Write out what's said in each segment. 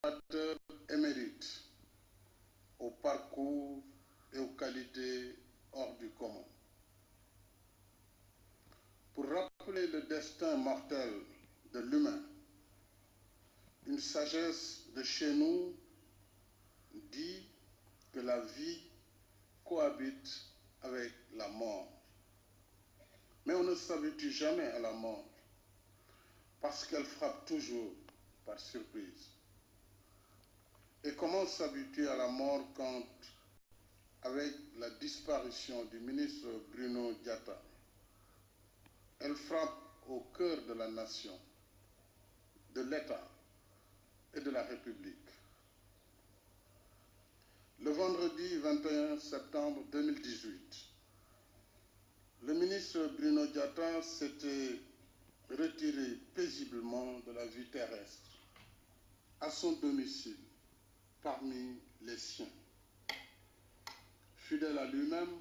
collaborateur émérite, au parcours et aux qualités hors du commun. Pour rappeler le destin mortel de l'humain, une sagesse de chez nous dit que la vie cohabite avec la mort. Mais on ne s'habitue jamais à la mort parce qu'elle frappe toujours par surprise. Et comment s'habituer à la mort quand, avec la disparition du ministre Bruno Diatta, elle frappe au cœur de la nation, de l'État et de la République. Le vendredi 21 septembre 2018, le ministre Bruno Diatta s'était retiré paisiblement de la vie terrestre, à son domicile, parmi les siens. Fidèle à lui-même,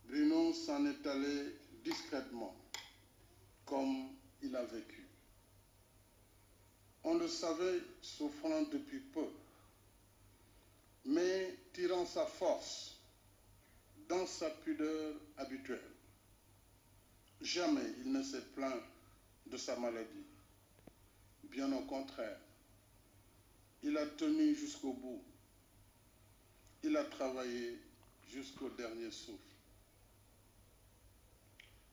Bruno s'en est allé discrètement, comme il a vécu. On le savait souffrant depuis peu, mais tirant sa force dans sa pudeur habituelle. Jamais il ne s'est plaint de sa maladie. Bien au contraire, il a tenu jusqu'au bout. Il a travaillé jusqu'au dernier souffle.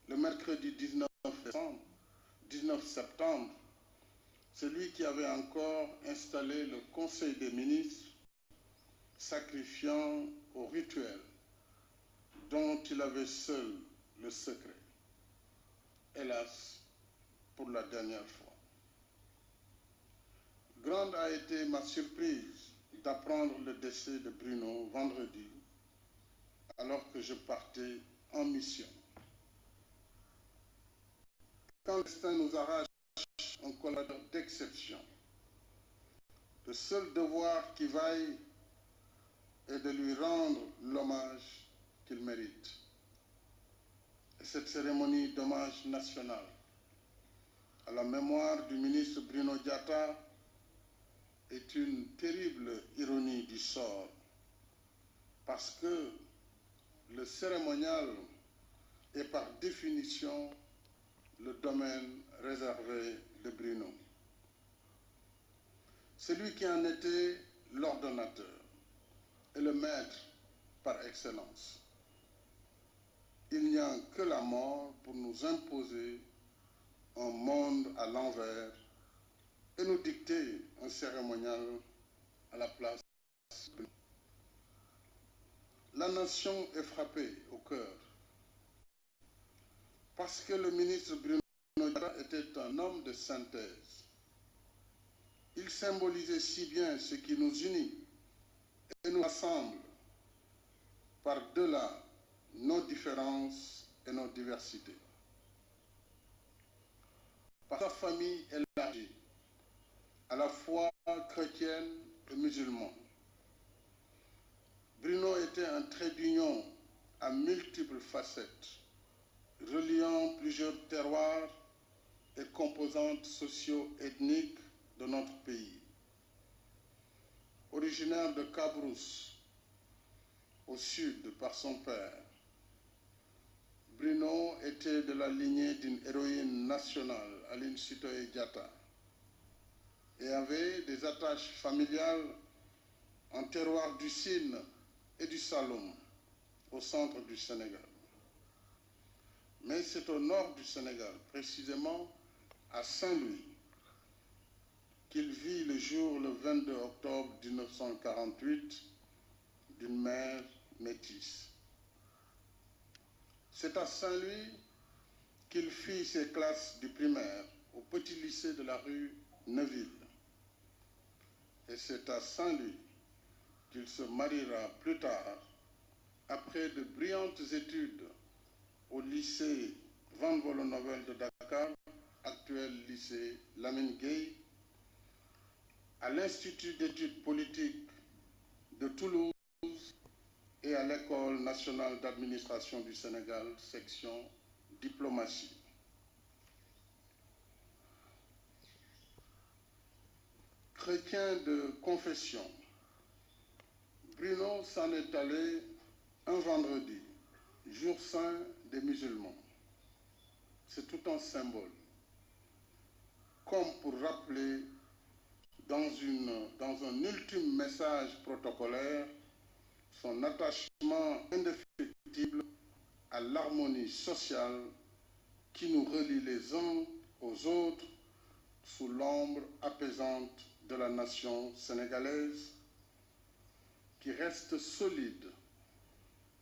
Le mercredi 19 septembre, celui qui avait encore installé le Conseil des ministres, sacrifiant au rituel dont il avait seul le secret. Hélas, pour la dernière fois. Grande a été ma surprise d'apprendre le décès de Bruno vendredi, alors que je partais en mission. Quand le destin nous arrache un collaborateur d'exception, le seul devoir qui vaille est de lui rendre l'hommage qu'il mérite. Et cette cérémonie d'hommage national à la mémoire du ministre Bruno Diatta est une terrible ironie du sort, parce que le cérémonial est par définition le domaine réservé de Bruno. Celui qui en était l'ordonnateur et le maître par excellence. Il n'y a que la mort pour nous imposer un monde à l'envers et nous dicter un cérémonial à la place. La nation est frappée au cœur parce que le ministre Bruno Diatta était un homme de synthèse. Il symbolisait si bien ce qui nous unit et nous rassemble par-delà nos différences et nos diversités. Par sa famille élargie, à la fois chrétienne et musulmane, Bruno était un trait d'union à multiples facettes, reliant plusieurs terroirs et composantes socio-ethniques de notre pays. Originaire de Cabrousse, au sud par son père, Bruno était de la lignée d'une héroïne nationale, Aline Sitoé Diatta, et avait des attaches familiales en terroir du Sine et du Saloum, au centre du Sénégal. Mais c'est au nord du Sénégal, précisément à Saint-Louis, qu'il vit le jour le 22 octobre 1948 d'une mère métisse. C'est à Saint-Louis qu'il fit ses classes du primaire au petit lycée de la rue Neuville. Et c'est à Saint-Louis qu'il se mariera plus tard, après de brillantes études au lycée Van Vollenhoven de Dakar, actuel lycée Lamine Gueye, à l'Institut d'études politiques de Toulouse et à l'École nationale d'administration du Sénégal, section diplomatie. Chrétien de confession, Bruno s'en est allé un vendredi, jour saint des musulmans. C'est tout un symbole, comme pour rappeler dans un ultime message protocolaire son attachement indéfectible à l'harmonie sociale qui nous relie les uns aux autres sous l'ombre apaisante de la nation sénégalaise, qui reste solide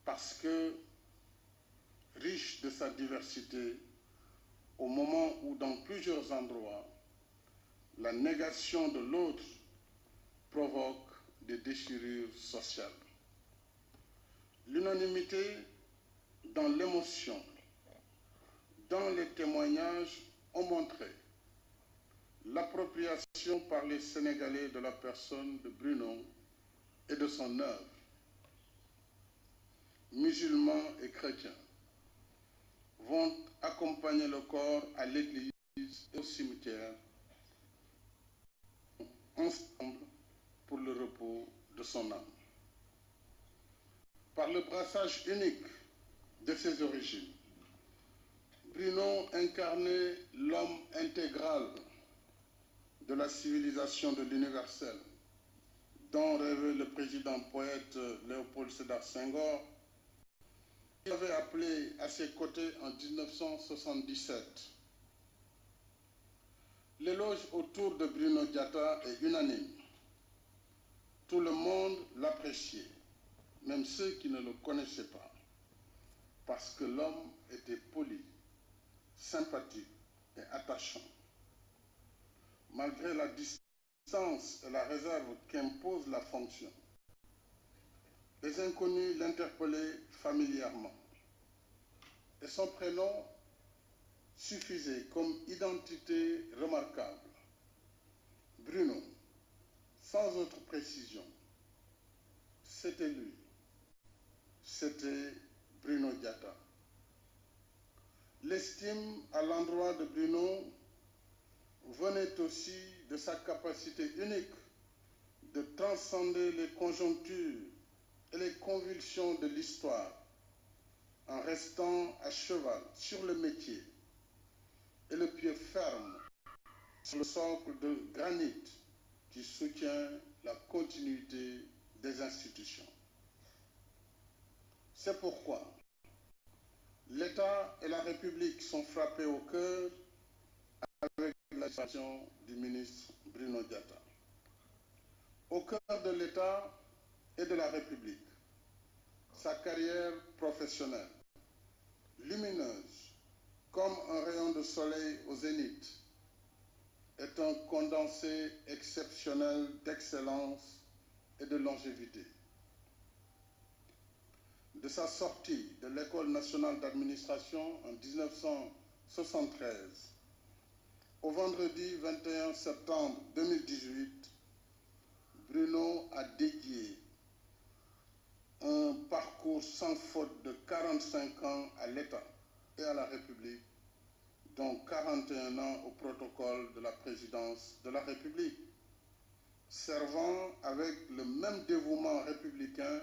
parce que riche de sa diversité, au moment où dans plusieurs endroits, la négation de l'autre provoque des déchirures sociales. L'unanimité dans l'émotion, dans les témoignages ont montré l'appropriation par les Sénégalais de la personne de Bruno et de son œuvre. Musulmans et chrétiens vont accompagner le corps à l'église et au cimetière ensemble pour le repos de son âme. Par le brassage unique de ses origines, Bruno incarnait l'homme intégral de la civilisation de l'universel, dont rêvait le président poète Léopold Sédar Senghor, qui avait appelé à ses côtés en 1977. L'éloge autour de Bruno Diatta est unanime. Tout le monde l'appréciait, même ceux qui ne le connaissaient pas, parce que l'homme était poli, sympathique et attachant. Malgré la distance et la réserve qu'impose la fonction, les inconnus l'interpellaient familièrement. Et son prénom suffisait comme identité remarquable. Bruno, sans autre précision, c'était lui. C'était Bruno Diatta. L'estime à l'endroit de Bruno venait aussi de sa capacité unique de transcender les conjonctures et les convulsions de l'histoire en restant à cheval sur le métier et le pied ferme sur le socle de granit qui soutient la continuité des institutions. C'est pourquoi l'État et la République sont frappés au cœur avec la disparition du ministre Bruno Diatta. Au cœur de l'État et de la République, sa carrière professionnelle, lumineuse comme un rayon de soleil au zénith, est un condensé exceptionnel d'excellence et de longévité. De sa sortie de l'École nationale d'administration en 1973 au vendredi 21 septembre 2018, Bruno a dédié un parcours sans faute de 45 ans à l'État et à la République, dont 41 ans au protocole de la présidence de la République, servant avec le même dévouement républicain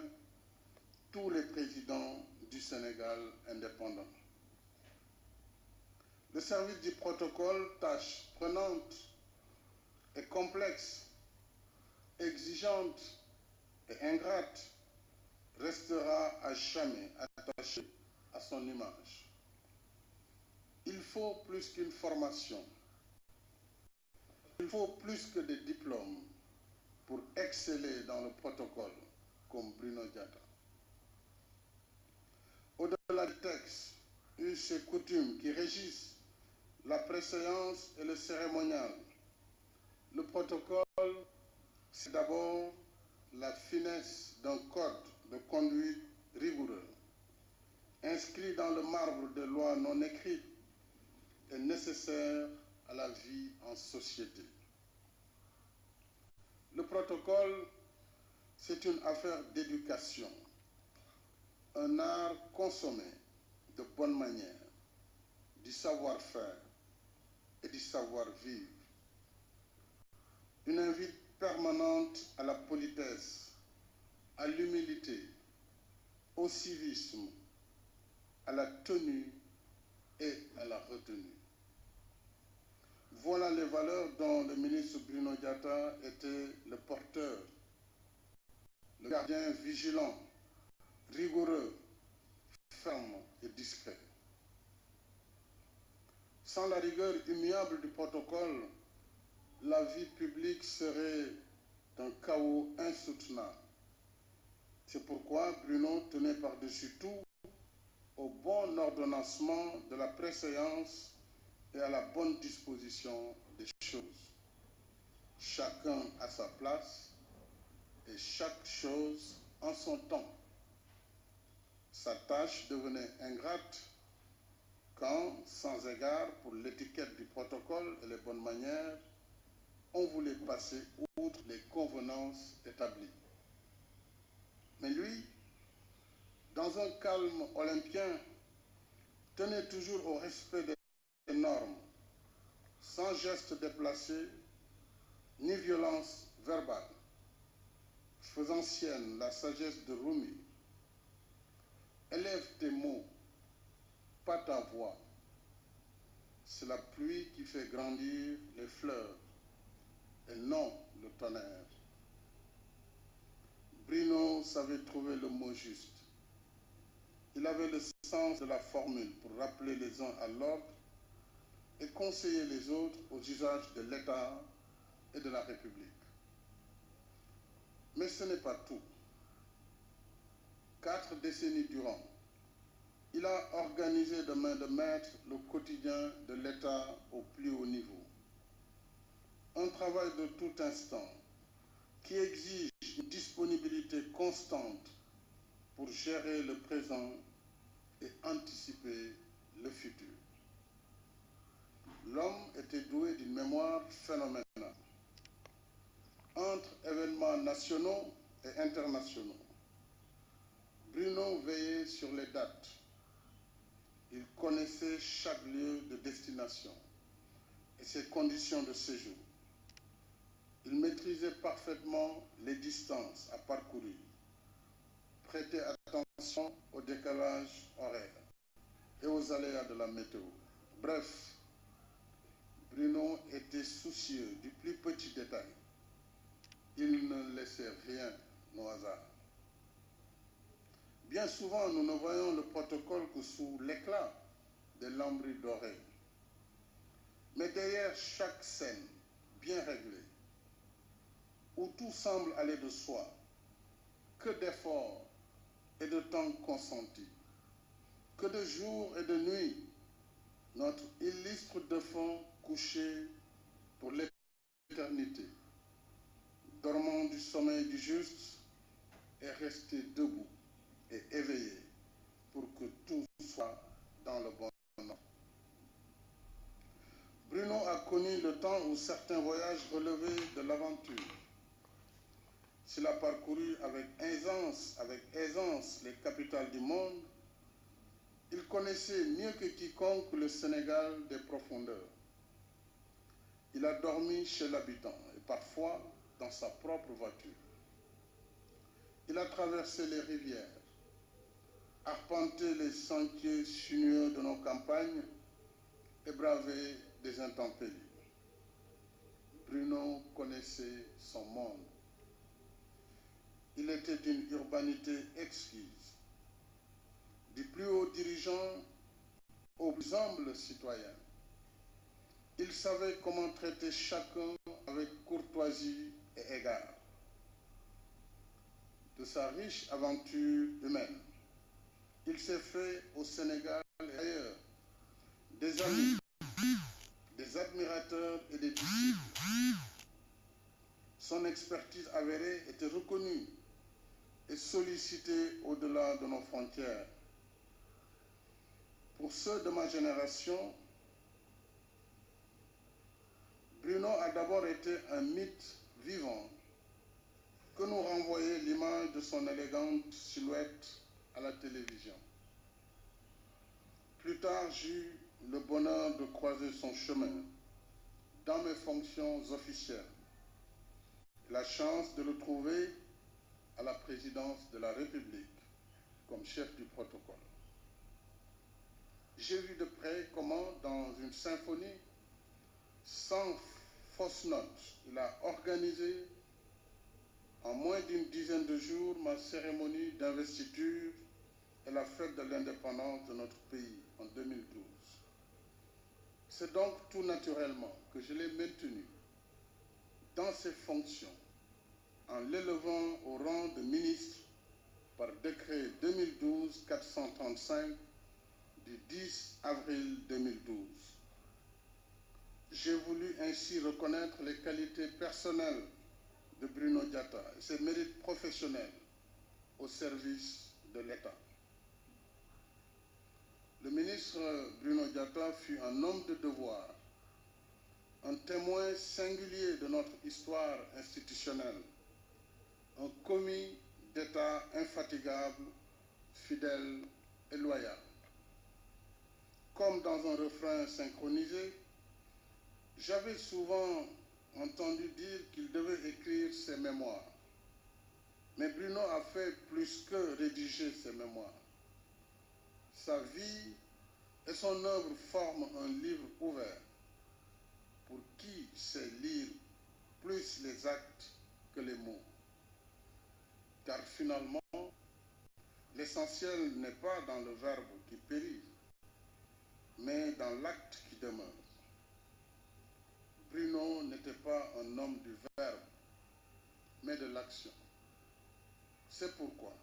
tous les présidents du Sénégal indépendant. Le service du protocole, tâche prenante et complexe, exigeante et ingrate, restera à jamais attaché à son image. Il faut plus qu'une formation, il faut plus que des diplômes pour exceller dans le protocole comme Bruno Diatta. Au-delà des textes, us et coutumes qui régissent la préséance et le cérémonial, le protocole, c'est d'abord la finesse d'un code de conduite rigoureux, inscrit dans le marbre de lois non écrites et nécessaires à la vie en société. Le protocole, c'est une affaire d'éducation, un art consommé de bonne manière, du savoir-faire et du savoir-vivre. Une civisme, à la tenue et à la retenue. Voilà les valeurs dont le ministre Bruno Diatta était le porteur, le gardien vigilant, rigoureux, ferme et discret. Sans la rigueur immuable du protocole, la vie publique serait un chaos insoutenable. C'est pourquoi Bruno tenait par-dessus tout au bon ordonnancement de la préséance et à la bonne disposition des choses. Chacun à sa place et chaque chose en son temps. Sa tâche devenait ingrate quand, sans égard pour l'étiquette du protocole et les bonnes manières, on voulait passer outre les convenances établies. Mais lui, dans un calme olympien, tenait toujours au respect des normes, sans geste déplacé, ni violence verbale, faisant sienne la sagesse de Rumi. Élève tes mots, pas ta voix. C'est la pluie qui fait grandir les fleurs, et non le tonnerre. Bruno savait trouver le mot juste. Il avait le sens de la formule pour rappeler les uns à l'ordre et conseiller les autres aux usages de l'État et de la République. Mais ce n'est pas tout. 4 décennies durant, il a organisé de main de maître le quotidien de l'État au plus haut niveau. Un travail de tout instant qui exige une disponibilité constante pour gérer le présent et anticiper le futur. L'homme était doué d'une mémoire phénoménale. Entre événements nationaux et internationaux, Bruno veillait sur les dates. Il connaissait chaque lieu de destination et ses conditions de séjour. Il maîtrisait parfaitement les distances à parcourir, prêtait attention au décalage horaire et aux aléas de la météo. Bref, Bruno était soucieux du plus petit détail. Il ne laissait rien au hasard. Bien souvent, nous ne voyons le protocole que sous l'éclat des lambris dorés. Mais derrière chaque scène bien réglée, où tout semble aller de soi, que d'efforts et de temps consentis, que de jours et de nuits, notre illustre défunt couché pour l'éternité, dormant du sommeil du juste, est resté debout et éveillé pour que tout soit dans le bon ordre. Bruno a connu le temps où certains voyages relevaient de l'aventure. S'il a parcouru avec aisance les capitales du monde, il connaissait mieux que quiconque le Sénégal des profondeurs. Il a dormi chez l'habitant et parfois dans sa propre voiture. Il a traversé les rivières, arpenté les sentiers sinueux de nos campagnes et bravé des intempéries. Bruno connaissait son monde. Il était d'une urbanité exquise. Du plus haut dirigeant au plus humble citoyen. Il savait comment traiter chacun avec courtoisie et égard. De sa riche aventure humaine, il s'est fait au Sénégal et ailleurs des amis, des admirateurs et des disciples. Son expertise avérée était reconnue et sollicitée au-delà de nos frontières. Pour ceux de ma génération, Bruno a d'abord été un mythe vivant que nous renvoyait l'image de son élégante silhouette à la télévision. Plus tard, j'eus le bonheur de croiser son chemin dans mes fonctions officielles. La chance de le trouver à la présidence de la République comme chef du protocole. J'ai vu de près comment, dans une symphonie, sans fausse note, il a organisé en moins d'une dizaine de jours ma cérémonie d'investiture et la fête de l'indépendance de notre pays en 2012. C'est donc tout naturellement que je l'ai maintenu dans ses fonctions en l'élevant au rang de ministre par décret 2012-435 du 10 avril 2012. J'ai voulu ainsi reconnaître les qualités personnelles de Bruno Diatta et ses mérites professionnels au service de l'État. Le ministre Bruno Diatta fut un homme de devoir, un témoin singulier de notre histoire institutionnelle, un commis d'État infatigable, fidèle et loyal. Comme dans un refrain synchronisé, j'avais souvent entendu dire qu'il devait écrire ses mémoires. Mais Bruno a fait plus que rédiger ses mémoires. Sa vie et son œuvre forment un livre ouvert pour qui sait lire plus les actes que les mots. Car finalement, l'essentiel n'est pas dans le verbe qui périt, mais dans l'acte qui demeure. Bruno n'était pas un homme du verbe, mais de l'action. C'est pourquoi,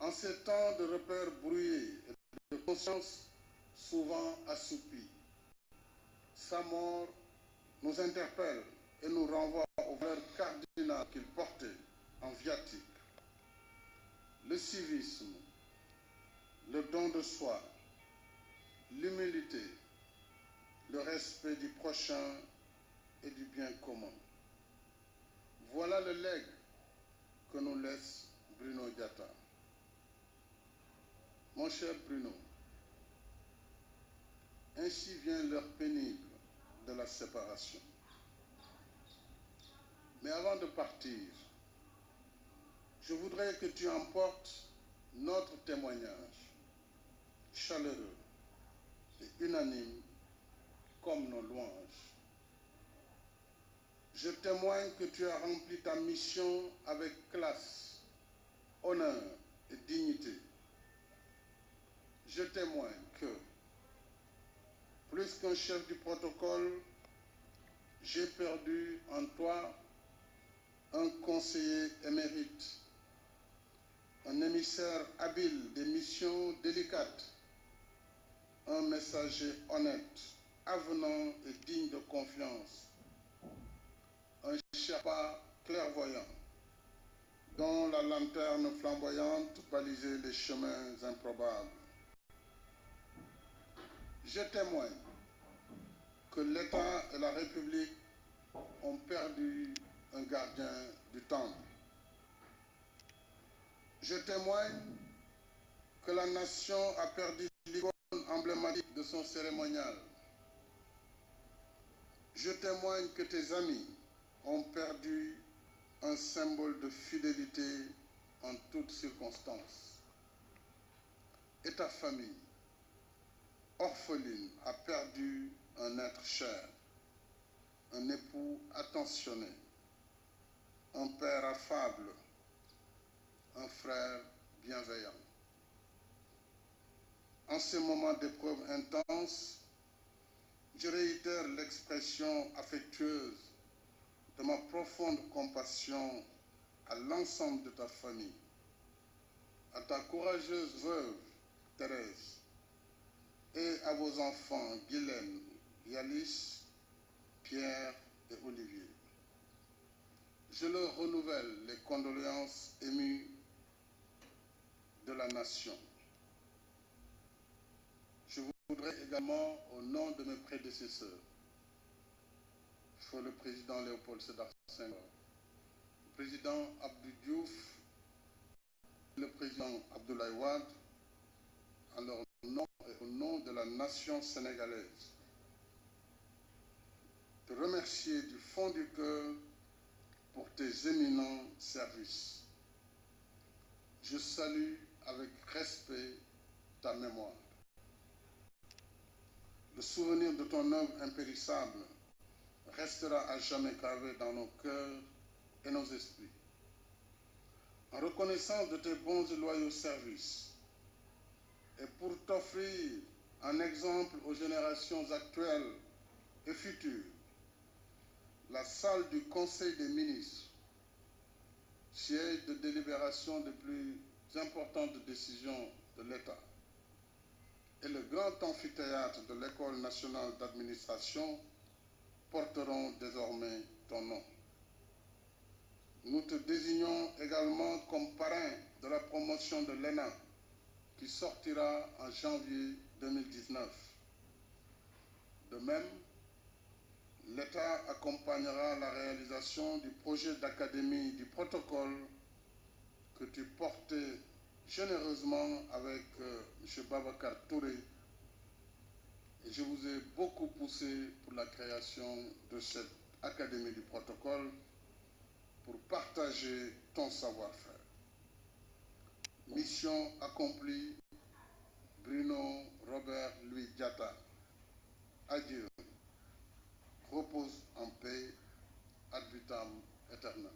en ces temps de repères brouillés et de conscience souvent assoupie, sa mort nous interpelle et nous renvoie aux valeurs cardinales qu'il portait en viatique. Le civisme, le don de soi, l'humilité, le respect du prochain et du bien commun. Voilà le legs que nous laisse Bruno Diatta. Mon cher Bruno, ainsi vient l'heure pénible de la séparation. Mais avant de partir, je voudrais que tu emportes notre témoignage chaleureux et unanime comme nos louanges. Je témoigne que tu as rempli ta mission avec classe, honneur et dignité. Je témoigne que, plus qu'un chef du protocole, j'ai perdu en toi un conseiller émérite, un émissaire habile des missions délicates, un messager honnête, avenant et digne de confiance, un Sherpa clairvoyant, dont la lanterne flamboyante balisait les chemins improbables. Je témoigne que l'État et la République ont perdu un gardien du temple. Je témoigne que la nation a perdu l'icône emblématique de son cérémonial. Je témoigne que tes amis ont perdu un symbole de fidélité en toutes circonstances. Et ta famille, orpheline, a perdu un être cher, un époux attentionné, un père affable, un frère bienveillant. En ces moments d'épreuve intense, je réitère l'expression affectueuse de ma profonde compassion à l'ensemble de ta famille, à ta courageuse veuve, Thérèse, et à vos enfants, Guylaine, Yalis, Pierre et Olivier. Je leur renouvelle les condoléances émues de la nation. Je voudrais également, au nom de mes prédécesseurs, le président Léopold Sédar Senghor, le président Abdou Diouf, le président Abdoulaye Wade, en leur nom et au nom de la nation sénégalaise, te remercier du fond du cœur pour tes éminents services. Je salue avec respect ta mémoire. Le souvenir de ton œuvre impérissable restera à jamais gravé dans nos cœurs et nos esprits. En reconnaissance de tes bons et loyaux services, et pour t'offrir un exemple aux générations actuelles et futures, la salle du Conseil des ministres, siège de délibération des plus importantes décisions de l'État, et le grand amphithéâtre de l'École nationale d'administration porteront désormais ton nom. Nous te désignons également comme parrain de la promotion de l'ENA qui sortira en janvier 2019. De même, l'État accompagnera la réalisation du projet d'académie du protocole que tu portais généreusement avec M. Babacar Touré, et je vous ai beaucoup poussé pour la création de cette académie du protocole pour partager ton savoir-faire. Mission accomplie, Bruno Robert Louis Diatta. Adieu. Repose en paix, ad vitam aeternam.